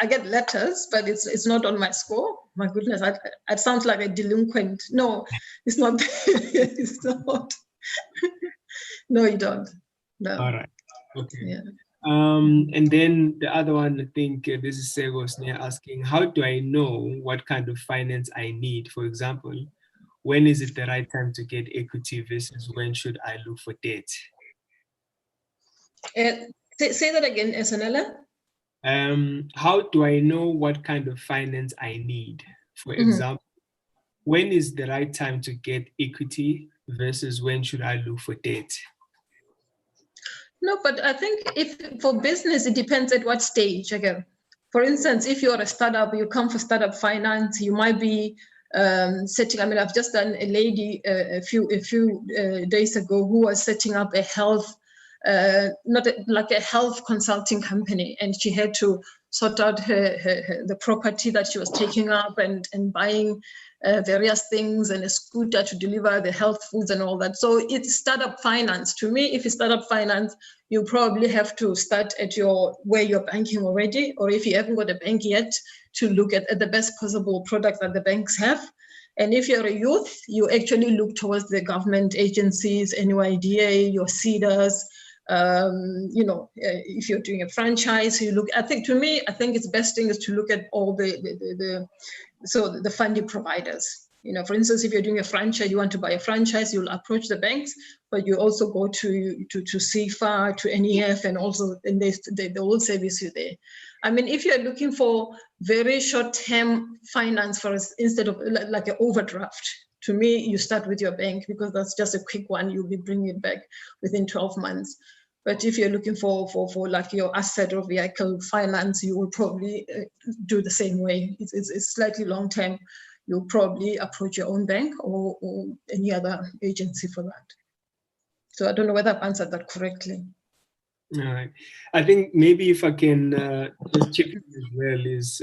I get letters, but it's not on my score. My goodness, I sound like a delinquent. No, it's not. It's not. No, you don't. No. All right. Okay. Yeah. And then the other one, I think this is Segos asking, how do I know what kind of finance I need? For example, when is it the right time to get equity versus when should I look for debt? Say that again, Esanela. How do I know what kind of finance I need? For example, when is the right time to get equity versus when should I look for debt? No, but I think if for business, it depends at what stage. Again, for instance, if you're a startup, you come for startup finance, you might be setting. I mean, I've just done a lady a few days ago who was setting up a health, like a health consulting company, and she had to sort out the property that she was taking up and buying various things and a scooter to deliver the health foods and all that. So it's startup finance. To me, if it's startup finance, you probably have to start at where you're banking already, or if you haven't got a bank yet, to look at the best possible products that the banks have. And if you're a youth, you actually look towards the government agencies, NYDA, your CEDAs. If you're doing a franchise, you look. I think it's best thing is to look at all the funding providers. For instance, if you're doing a franchise, you want to buy a franchise, you'll approach the banks, but you also go to CFA, to NEF, and also they will service you there. I mean, if you're looking for very short-term finance for us, instead of like an overdraft, to me, you start with your bank, because that's just a quick one. You'll be bringing it back within 12 months. But if you're looking for like your asset or vehicle finance, you will probably do the same way. It's slightly long-term. You'll probably approach your own bank or any other agency for that. So I don't know whether I've answered that correctly. All right. I think maybe if I can just chip in as well is,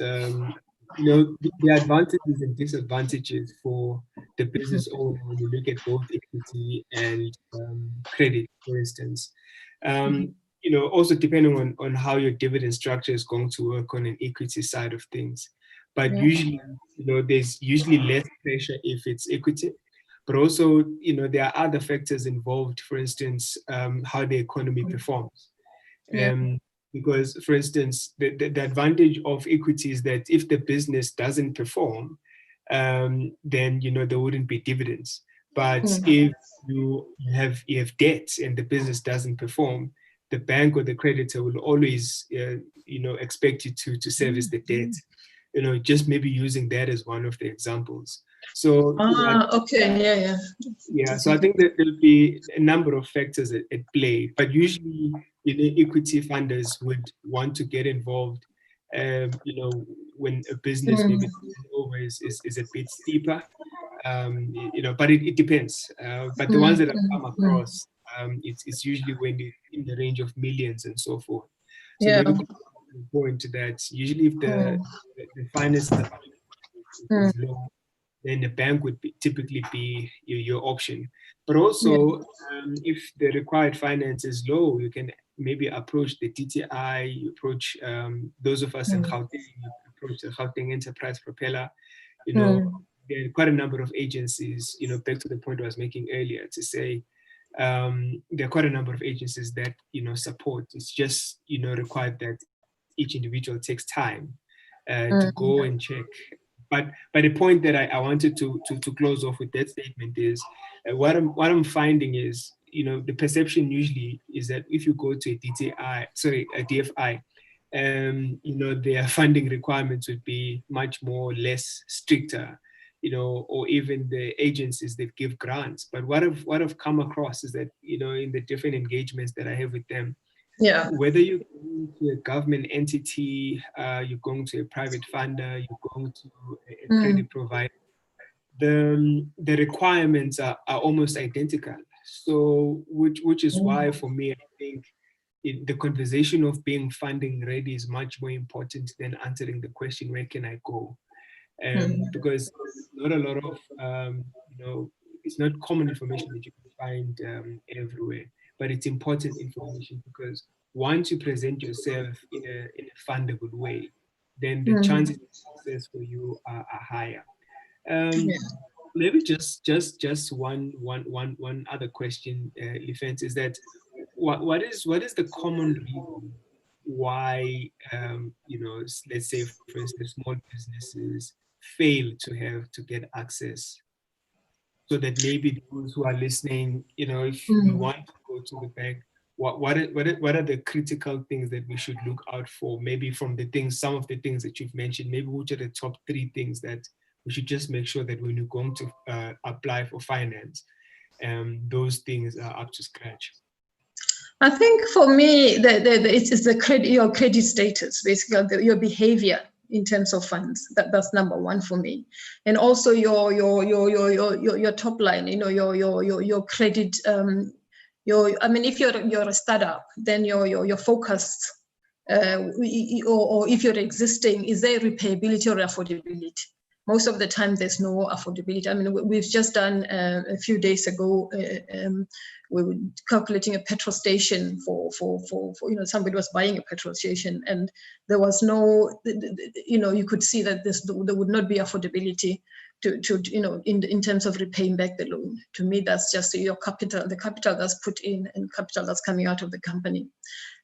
the advantages and disadvantages for the business owner when you look at both equity and credit, for instance. Also depending on how your dividend structure is going to work on an equity side of things. But usually, there's usually less pressure if it's equity. But also, there are other factors involved, for instance, how the economy performs. Because, for instance, the advantage of equity is that if the business doesn't perform, then, there wouldn't be dividends. But if you have debt and the business doesn't perform, the bank or the creditor will always, expect you to service the debt. Just maybe using that as one of the examples. So, okay, yeah. So I think that there'll be a number of factors at play, but usually, equity funders would want to get involved, when a business maybe over is a bit steeper, but it depends. But the ones that I've come across, it's usually when you're in the range of millions and so forth. So maybe go into that. Usually, if the finances is low, then the bank would typically be your option. But also, if the required finance is low, you can maybe approach the DTI, you approach those of us in Gauteng, you approach the Gauteng Enterprise Propeller. There are quite a number of agencies, back to the point I was making earlier, to say there are quite a number of agencies that, support. It's just, required that each individual takes time to go and check. But the point that I wanted to close off with that statement is what I'm finding is, the perception usually is that if you go to a DFI, their funding requirements would be much less stricter, or even the agencies that give grants. But what I've come across is that, in the different engagements that I have with them, whether you're going to a government entity, you're going to a private funder, you're going to a credit provider, the requirements are almost identical. So, which is why, for me, I think the conversation of being funding ready is much more important than answering the question, where can I go? Because not a lot of, it's not common information that you can find everywhere, but it's important information, because once you present yourself in a fundable way, then the chances of success for you are higher. Maybe just one other question, Lefentse, is that what is the common reason why let's say, for instance, small businesses fail to get access? So that maybe those who are listening, if we want to go to the bank, what are the critical things that we should look out for? Maybe from some of the things that you've mentioned, maybe which are the top 3 things that we should just make sure that when you're going to apply for finance, those things are up to scratch? I think for me, it's your credit status, basically your behavior in terms of funds. That's number one for me, and also your top line. Your credit. If you're a startup, then your focus, or if you're existing, is there repayability or affordability? Most of the time, there's no affordability. I mean, we've just done a few days ago, we were calculating a petrol station for somebody was buying a petrol station, and there was no, you could see that there would not be affordability to in terms of repaying back the loan. To me, that's just your capital, the capital that's put in and capital that's coming out of the company.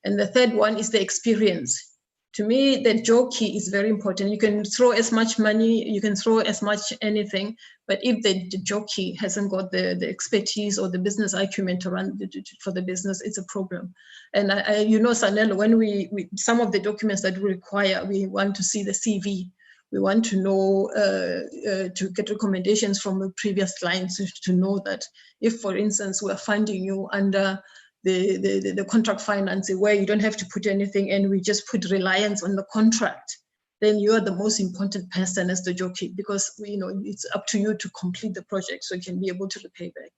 And the third one is the experience. To me, the jockey is very important. You can throw as much money, you can throw as much anything, but if the jockey hasn't got the expertise or the business acumen to run for the business, it's a problem. And you know, Sanel, when we some of the documents that we require, we want to see the CV. We want to know, to get recommendations from previous clients to know that if, for instance, we're funding you under the contract financing where you don't have to put anything and we just put reliance on the contract, then you are the most important person as the jockey, because it's up to you to complete the project so you can be able to repay back.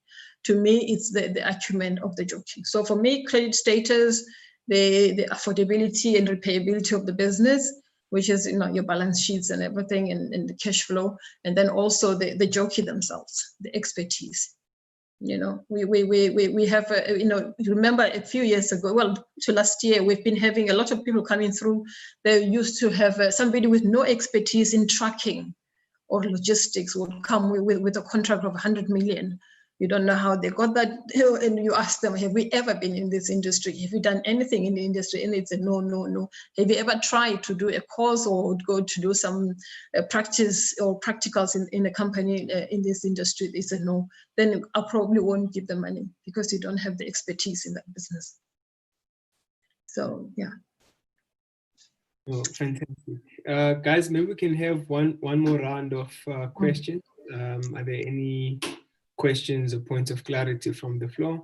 To me, it's the acumen of the jockey. So for me, credit status, the affordability and repayability of the business, which is your balance sheets and everything, and the cash flow, and then also the jockey themselves, the expertise. We have remember a few years ago, well, to last year, we've been having a lot of people coming through. They used to have somebody with no expertise in trucking or logistics would come with a contract of 100 million. You don't know how they got that, and you ask them, have we ever been in this industry? Have you done anything in the industry? And it's a no. Have you ever tried to do a course or go to do some practice or practicals in a company in this industry? They say no. Then I probably won't give them money because you don't have the expertise in that business. So, yeah. Oh, fantastic. Guys, maybe we can have one more round of questions. Are there any questions or points of clarity from the floor?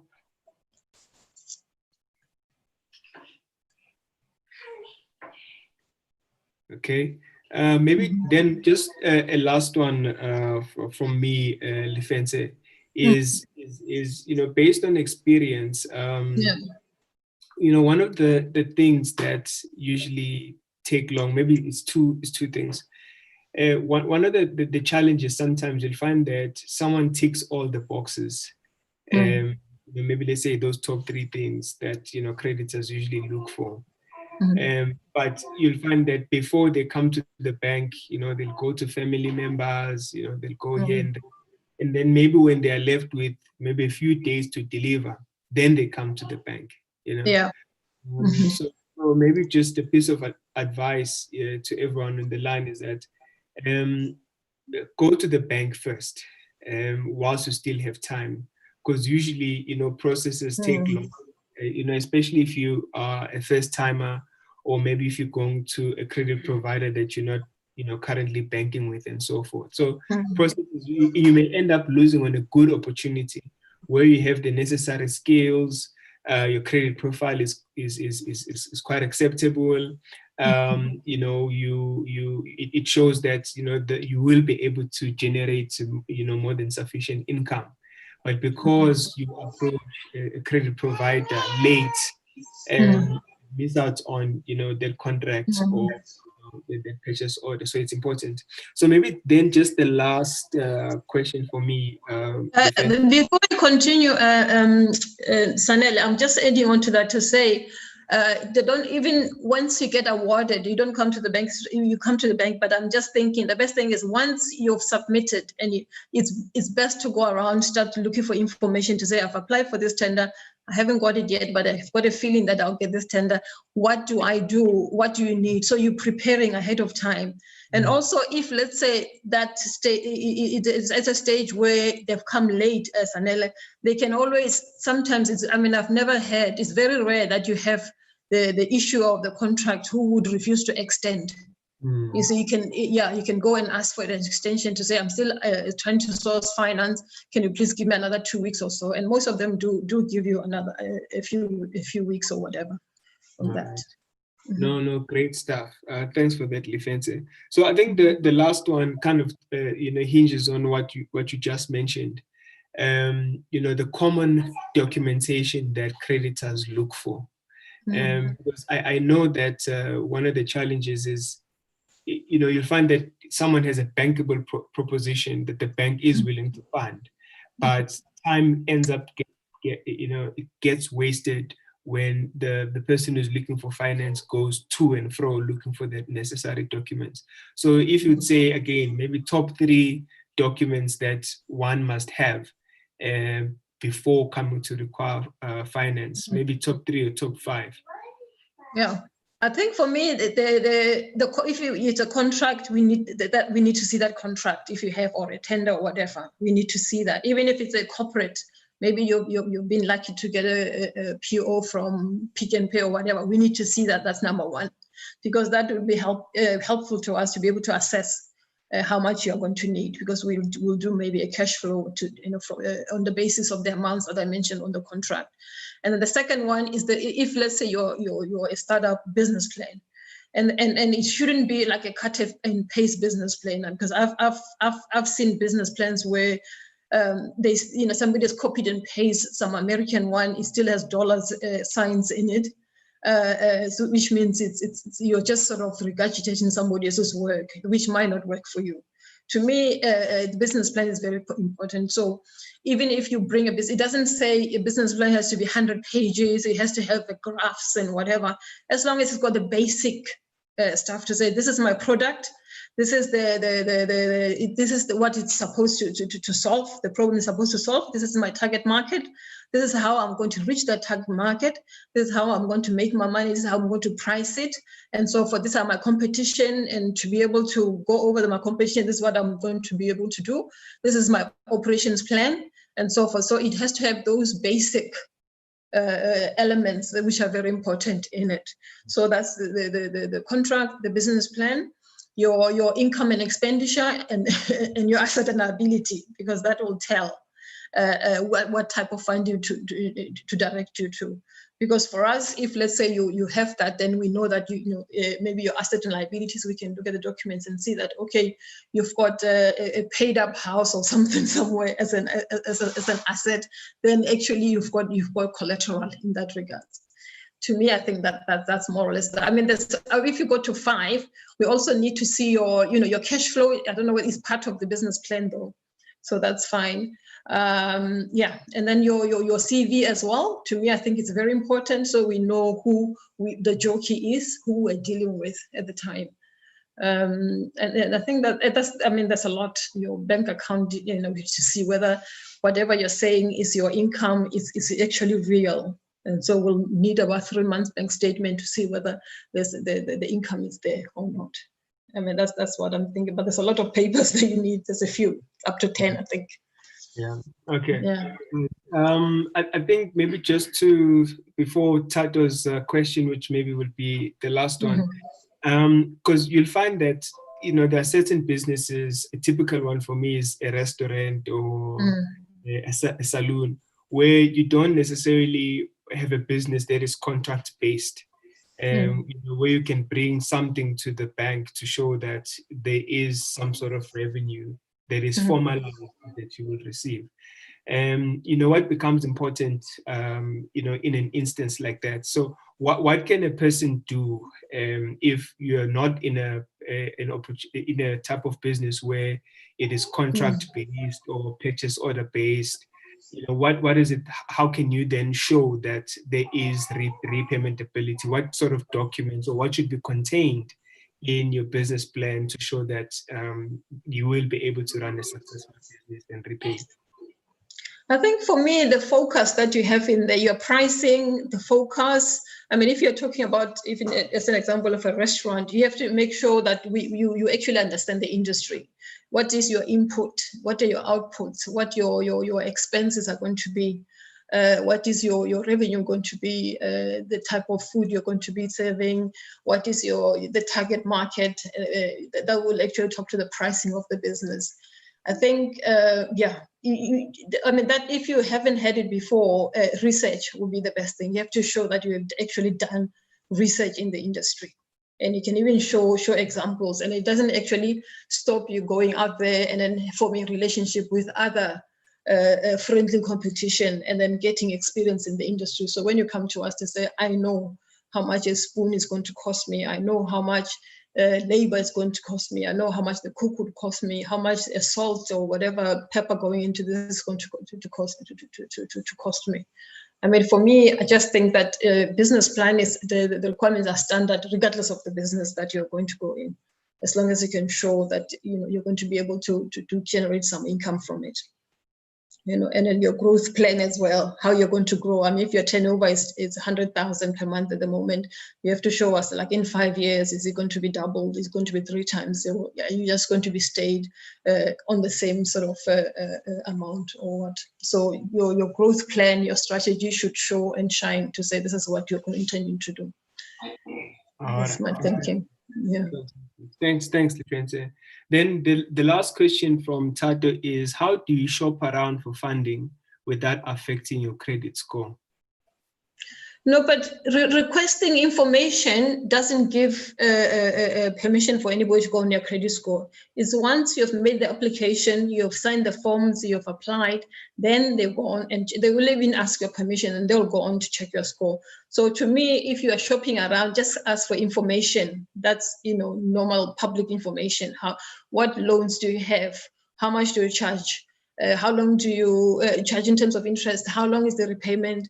Okay, maybe then just a last one from me, Lefentse, is based on experience. One of the things that usually take long, maybe it's two things. One of the challenges, sometimes you'll find that someone ticks all the boxes. Maybe let's say those top 3 things that creditors usually look for. But you'll find that before they come to the bank, they'll go to family members, they'll go here and then maybe when they are left with maybe a few days to deliver, then they come to the bank. Yeah. So maybe just a piece of advice to everyone on the line is that go to the bank first whilst you still have time, because usually processes take long, especially if you are a first timer, or maybe if you're going to a credit provider that you're not currently banking with and so forth. So processes, you may end up losing on a good opportunity where you have the necessary skills, your credit profile is quite acceptable. It shows that that you will be able to generate more than sufficient income. But because you approach a credit provider late and miss out on their contracts or their purchase order, so it's important. So maybe then just the last question for me. Before we continue, Sanel, I'm just adding on to that to say, they don't, even once you get awarded, you don't come to the bank, you come to the bank, but I'm just thinking the best thing is once you've submitted, and it's best to go around, start looking for information to say, I've applied for this tender, I haven't got it yet, but I've got a feeling that I'll get this tender. What do I do? What do you need? So you're preparing ahead of time. And also, if let's say that it is at a stage where they've come late as an they can always, sometimes I've never heard, it's very rare that you have the issue of the contract who would refuse to extend. You see, you can go and ask for an extension to say, I'm still trying to source finance. Can you please give me another 2 weeks or so? And most of them do give you another a few weeks or whatever on that. No, great stuff. Thanks for that, Lefentse. So I think the last one kind of hinges on what you just mentioned. The common documentation that creditors look for. Because I know that one of the challenges is, you'll find that someone has a bankable proposition that the bank is willing to fund, but time ends up it gets wasted when the person who's looking for finance goes to and fro looking for the necessary documents. So if you'd say, again, maybe top 3 documents that one must have before coming to require finance, maybe top 3 or top 5. Yeah. I think for me, if it's a contract, we need to see that contract. If you have, or a tender or whatever, we need to see that. Even if it's a corporate, maybe you've been lucky to get a PO from Pick and Pay or whatever. We need to see that. That's number one, because that will be helpful to us to be able to assess how much you're going to need, because we'll do maybe a cash flow to, on the basis of the amounts that I mentioned on the contract. And then the second one is if let's say you're a startup business plan, and it shouldn't be like a cut and paste business plan, because I've seen business plans where somebody has copied and pasted some American one. It still has dollars signs in it. So which means it's you're just sort of regurgitating somebody else's work, which might not work for you. To me, the business plan is very important. So even if you bring a business, it doesn't say a business plan has to be 100 pages. It has to have the graphs and whatever. As long as it's got the basic stuff to say, this is my product. This is what it's supposed to solve. The problem is supposed to solve. This is my target market. This is how I'm going to reach that target market. This is how I'm going to make my money. This is how I'm going to price it. And so for this are my competition, and to be able to go over my competition, this is what I'm going to be able to do. This is my operations plan, and so forth. So it has to have those basic elements which are very important in it. So that's the contract, the business plan, your income and expenditure, and your asset and liability, because that will tell what type of funding to direct you to. Because for us, if let's say you have that, then we know that maybe your asset and liabilities, we can look at the documents and see that, okay, you've got a paid up house or something somewhere as an asset, then actually you've got collateral in that regard. To me, I think that's more or less that. I mean, if you go to 5, we also need to see your cash flow. I don't know what is part of the business plan though, so that's fine. And then your CV as well. To me, I think it's very important, so we know who the jockey is, who we're dealing with at the time. And I think that's a lot. Your bank account, to see whether whatever you're saying is your income is actually real. And so we'll need about 3 months bank statement to see whether the income is there or not. I mean, that's what I'm thinking. But there's a lot of papers that you need. There's a few, up to 10, I think. Yeah. Okay. Yeah. I think maybe just before Tato's question, which maybe would be the last one, because you'll find that there are certain businesses. A typical one for me is a restaurant or a saloon, where you don't necessarily have a business that is contract based. Where you can bring something to the bank to show that there is some sort of revenue that is formalized that you will receive. What becomes important, in an instance like that. So what can a person do if you're not in a type of business where it is contract based or purchase order based? What is it? How can you then show that there is repayment ability? What sort of documents or what should be contained in your business plan to show that you will be able to run a successful business and repay? I think for me, the focus that you have in there, your pricing, the focus. I mean, if you're talking about, even as an example of a restaurant, you have to make sure that you actually understand the industry. What is your input? What are your outputs? What your expenses are going to be? What is your revenue going to be? The type of food you're going to be serving? What is the target market? That will actually talk to the pricing of the business. I think, that if you haven't had it before, research will be the best thing. You have to show that you have actually done research in the industry. And you can even show examples, and it doesn't actually stop you going out there and then forming a relationship with other friendly competition and then getting experience in the industry. So when you come to us to say, I know how much a spoon is going to cost me, I know how much labor is going to cost me, I know how much the cook would cost me, how much a salt or whatever pepper going into this is going to cost me. I mean, for me, I just think that business plan is the requirements are standard regardless of the business that you're going to go in, as long as you can show that you're going to be able to generate some income from it. And then your growth plan as well, how you're going to grow. I mean, if your turnover is 100,000 per month at the moment, you have to show us, like, in 5 years, is it going to be doubled? Is it going to be 3 times? So, are you just going to be stayed on the same sort of amount, or what? So your growth plan, your strategy should show and shine to say this is what you're intending to do. That's my thinking. Yeah. Thanks, Lefentse. Then the last question from Tato is, how do you shop around for funding without affecting your credit score? No, but requesting information doesn't give permission for anybody to go on your credit score. It's once you've made the application, you've signed the forms, you've applied, then they go on and they will even ask your permission, and they'll go on to check your score. So to me, if you are shopping around, just ask for information. That's, normal public information. What loans do you have? How much do you charge? How long do you charge in terms of interest? How long is the repayment?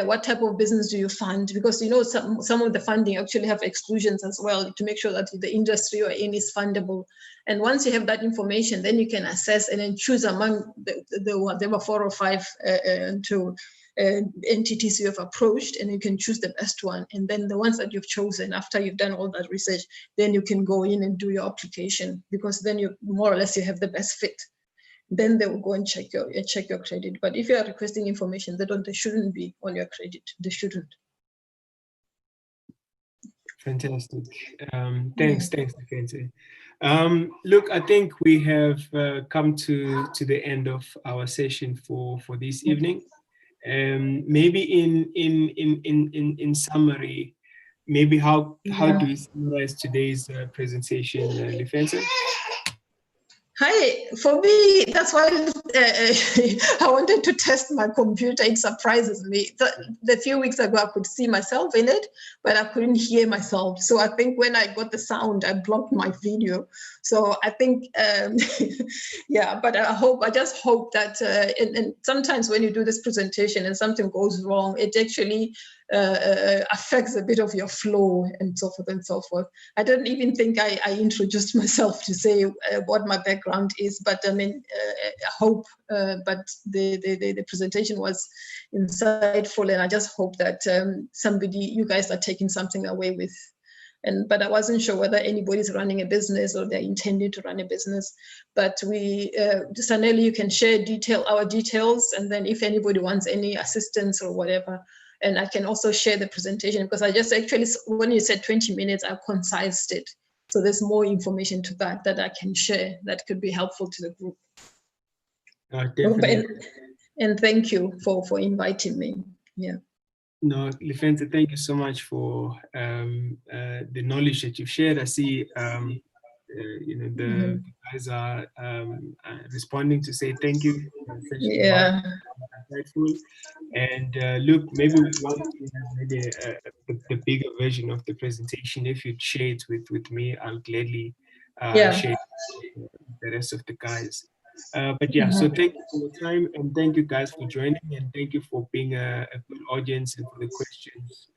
What type of business do you fund? Because some of the funding actually have exclusions as well, to make sure that the industry you're in is fundable. And once you have that information, then you can assess and then choose among there were 4 or 5 entities you have approached, and you can choose the best one. And then the ones that you've chosen, after you've done all that research, then you can go in and do your application, because then you more or less you have the best fit. Then they will go and check your credit. But if you are requesting information, they shouldn't be on your credit. They shouldn't. Fantastic. Thanks, Lefentse. Look, I think we have come to the end of our session for this evening. Maybe in summary, maybe how do we summarize today's presentation, Lefentse? Hi, for me, that's why I wanted to test my computer. It surprises me. The few weeks ago, I could see myself in it, but I couldn't hear myself. So I think when I got the sound, I blocked my video. So I think, yeah, but I just hope that, and sometimes when you do this presentation and something goes wrong, it actually affects a bit of your flow and so forth and so forth. I don't even think I introduced myself to say what my background is, but I mean, I hope, but the presentation was insightful, and I just hope that you guys are taking something away with. But I wasn't sure whether anybody's running a business or they're intending to run a business. But Sanelli, you can share our details, and then if anybody wants any assistance or whatever. And I can also share the presentation, because I just actually, when you said 20 minutes, I concised it. So there's more information to that I can share that could be helpful to the group. Definitely. And thank you for inviting me. Yeah. No, Lefentse, thank you so much for the knowledge that you've shared. I see, the guys are responding to say thank you. Yeah. Insightful. And look, maybe once you have made the bigger version of the presentation, if you'd share it with me, I'll gladly share it with the rest of the guys. But yeah, so thank you for your time, and thank you guys for joining, and thank you for being a good audience and for the questions.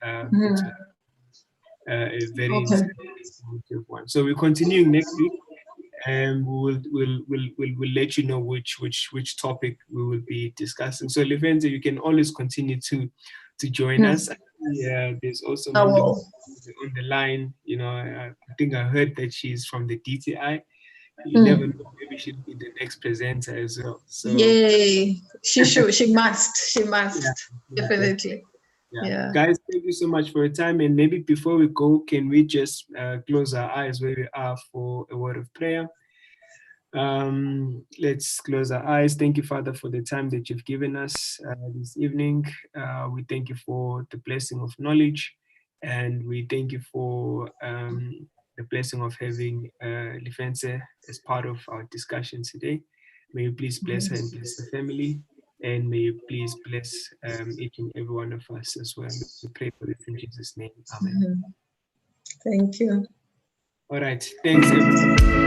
It's a very informative one. So we're continuing next week, and we'll let you know which topic we will be discussing. So Lefentse, you can always continue to join us. Yeah, there's also on the line. I think I heard that she's from the DTI. You never know, maybe she'll be the next presenter as well. So yay, she should, she must, definitely. Yeah. Guys, thank you so much for your time. And maybe before we go, can we just close our eyes where we are for a word of prayer? Let's close our eyes. Thank you, Father, for the time that you've given us this evening. We thank you for the blessing of knowledge, and we thank you for the blessing of having Lefentse as part of our discussion today. May you please bless her and bless the family, and may you please bless each and every one of us as well. We pray for this in Jesus' name. Amen. Thank you. All right. Thanks, everyone.